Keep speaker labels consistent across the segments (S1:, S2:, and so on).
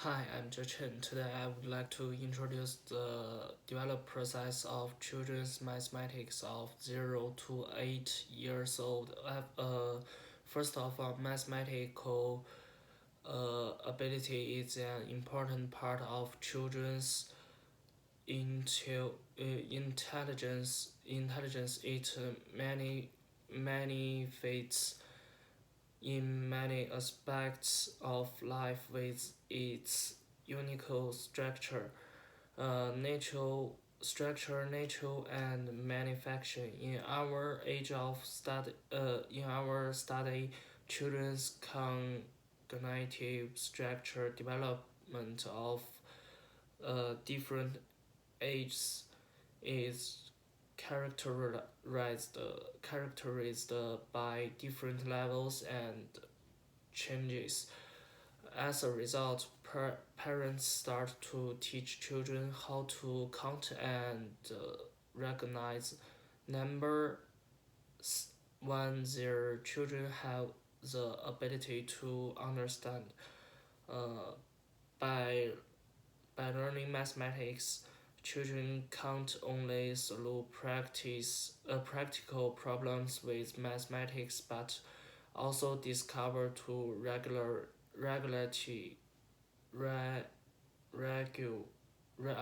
S1: Hi, I'm CHEN. Today I would like to introduce the development process of children's mathematics of 0 to 8 years old. First of all, mathematical ability is an important part of children's intelligence. It many fates in many aspects of life with its unique structure, natural and manufacturing. In our study, children's cognitive structure development of different ages is characterized characterized by different levels and changes. As a result, parents start to teach children how to count and recognize numbers when their children have the ability to understand. Uh, by by learning mathematics, children can't only solve practical problems with mathematics, but also discover to regularity re, regu, re,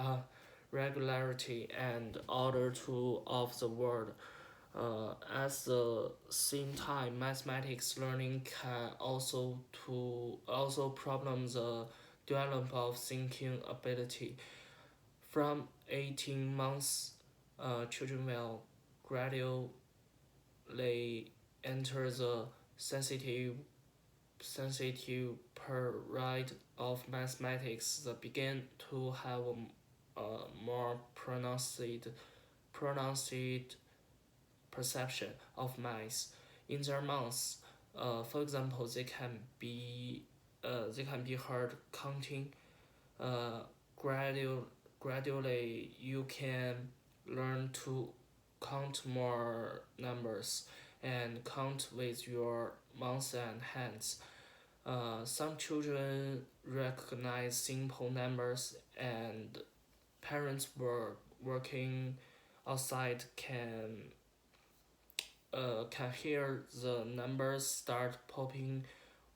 S1: regularity and order to of the world. At the same time, mathematics learning can also problem the development of thinking ability. From 18 months, children will gradually enter the sensitive period of mathematics. They begin to have a more pronounced perception of math. In their months, for example, they can be heard counting. Uh, gradually, you can learn to count more numbers and count with your mouth and hands. Some children recognize simple numbers, and parents working outside can hear the numbers start popping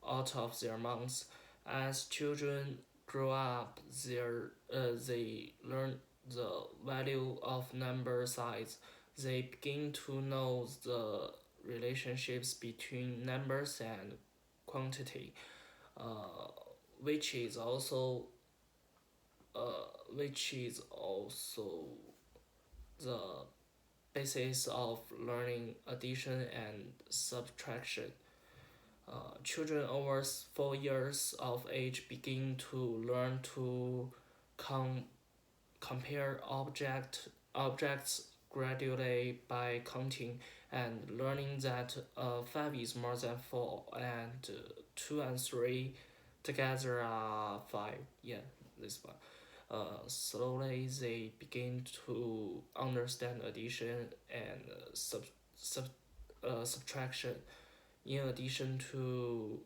S1: out of their mouths. As children grow up, they learn the value of number size. They begin to know the relationships between numbers and quantity, uh, which is also which is also the basis of learning addition and subtraction. Children over 4 years of age begin to learn to com- compare objects gradually by counting and learning that 5 is more than 4 and 2 and 3 together are 5. Yeah, this one. Slowly they begin to understand addition and subtraction. In addition to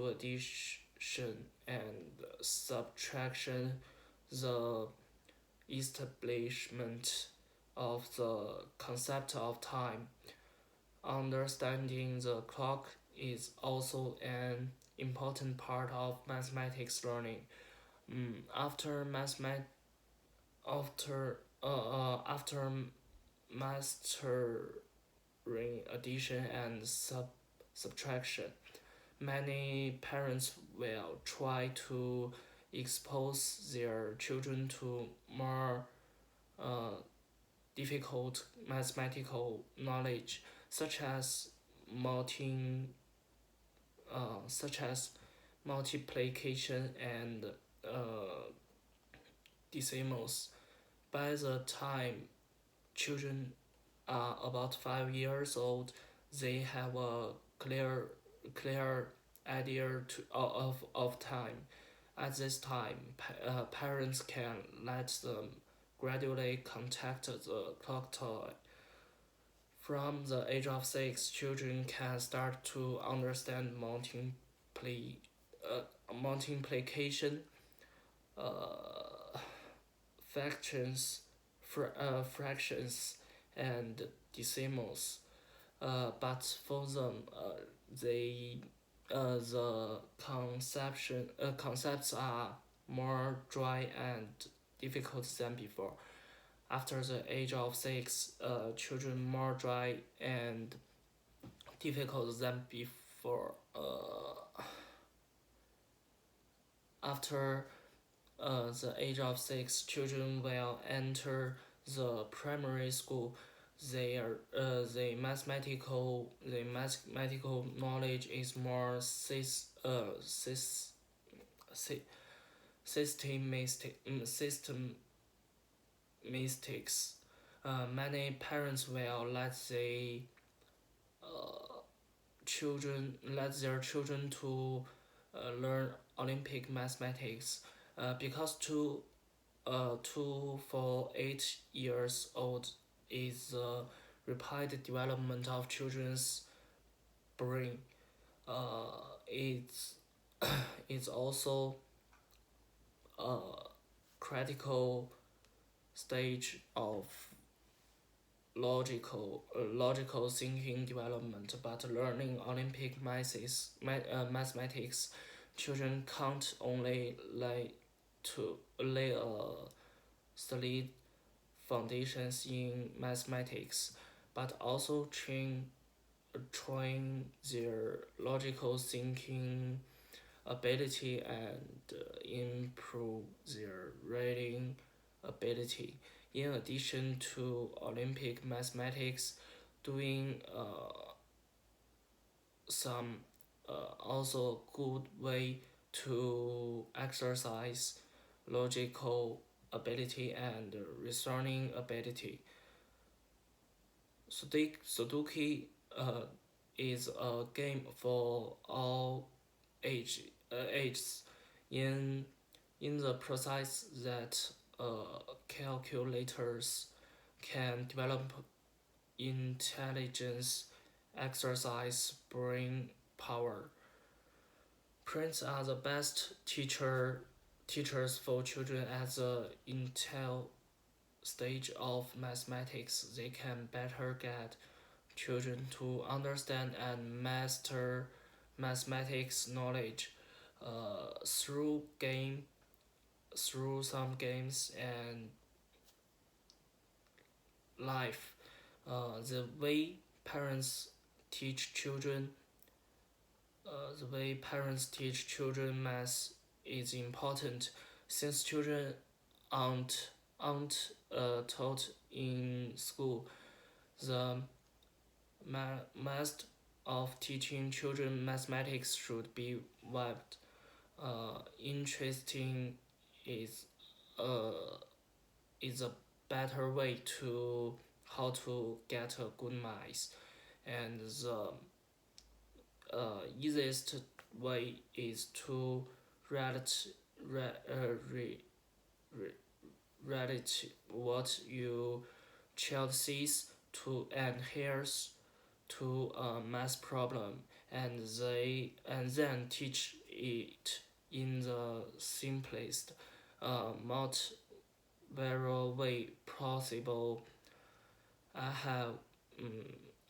S1: addition and subtraction, the establishment of the concept of time. Understanding the clock is also an important part of mathematics learning. After after mastering addition and subtraction, many parents will try to expose their children to more uh, difficult mathematical knowledge, such as multi, such as multiplication and decimals. By the time children are about 5 years old, they have a clear idea of time. At this time, parents can let them gradually contact the clock toy. From the age of 6, children can start to understand multiplication, uh, fractions, fractions, and decimals. But for them, they the concepts are more dry and difficult than before. After the age of 6, children more dry and difficult than before. After the age of 6, children will enter the primary school. The mathematical knowledge is more systemistics. Many parents will let their children to learn Olympic mathematics, because 2 4 8 years old is the rapid development of children's brain. It's it's also a critical stage of logical thinking development. But learning Olympic mathematics, children can't only lay a solid foundations in mathematics, but also train their logical thinking ability and improve their reading ability. In addition to Olympic mathematics, doing some also good way to exercise logical ability and reasoning ability. Sudoku is a game for all ages. In the process that calculators can develop intelligence, exercise brain power. Parents are the best teachers for children at the intel stage of mathematics. They can better get children to understand and master mathematics knowledge through some games and life. The way parents teach children math is important, since children aren't taught in school. The must of teaching children mathematics should be wiped. Interesting is is a better way to how to get a good math, and the easiest way is to relate what your child sees to and hears to a math problem, and then teach it in the simplest, most viral way possible. I have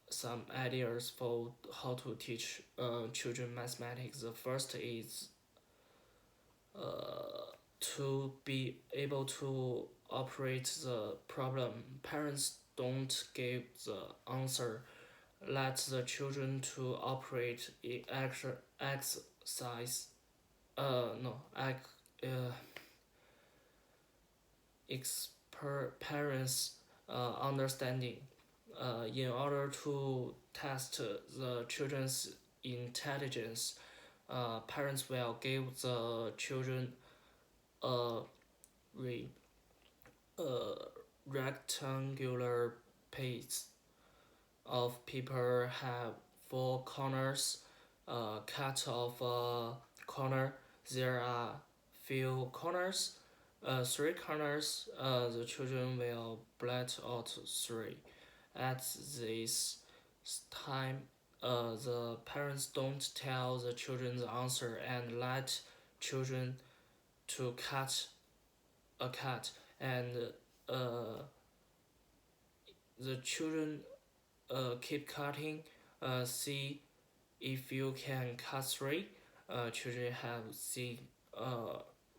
S1: some ideas for how to teach children mathematics. The first is to be able to operate the problem. Parents don't give the answer. Let the children to operate exercise. No, parents' understanding. In order to test the children's intelligence, parents will give the children a re, rectangular piece of paper have 4 corners. Cut off a corner. There are few corners. 3 corners. The children will blot out 3. At this time, the parents don't tell the children the answer and let children to cut a cat, and uh, the children keep cutting, see if you can cut three. Children have seen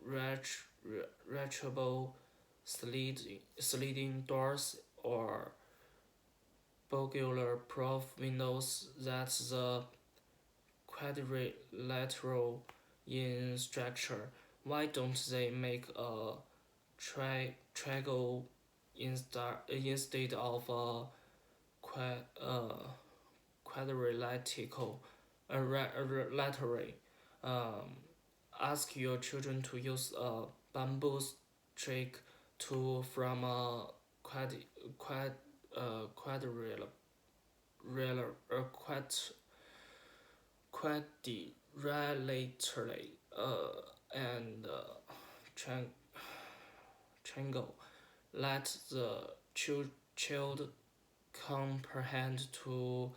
S1: retractable sliding doors or burglar proof windows that the quadrilateral in structure. Why don't they make a triangle instead of a quadrilateral lateral? Um, Ask your children to use a bamboo stick to from a quad quadrilateral quadrilaterally and triangle. Let the child comprehend to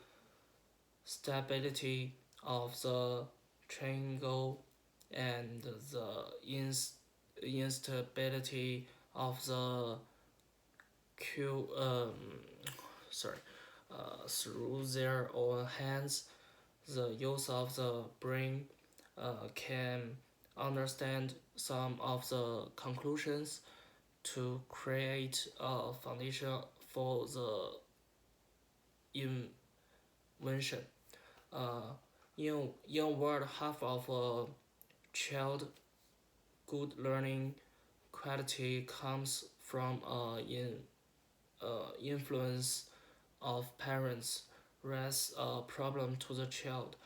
S1: stability of the triangle and the instability of the Q sorry through their own hands. The use of the brain can understand some of the conclusions to create a foundation for the invention. In word, half of a child good learning quality comes from influence of parents. Raise a problem to the child.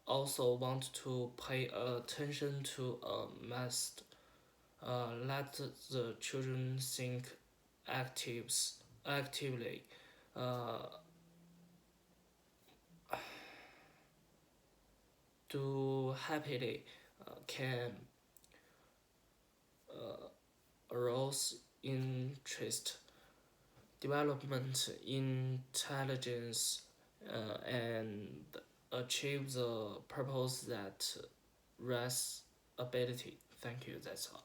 S1: Also want to pay attention to a must. Let the children think actively. Uh, do happily can arouse interest, development intelligence, and achieve the purpose that rests ability. Thank you. That's all.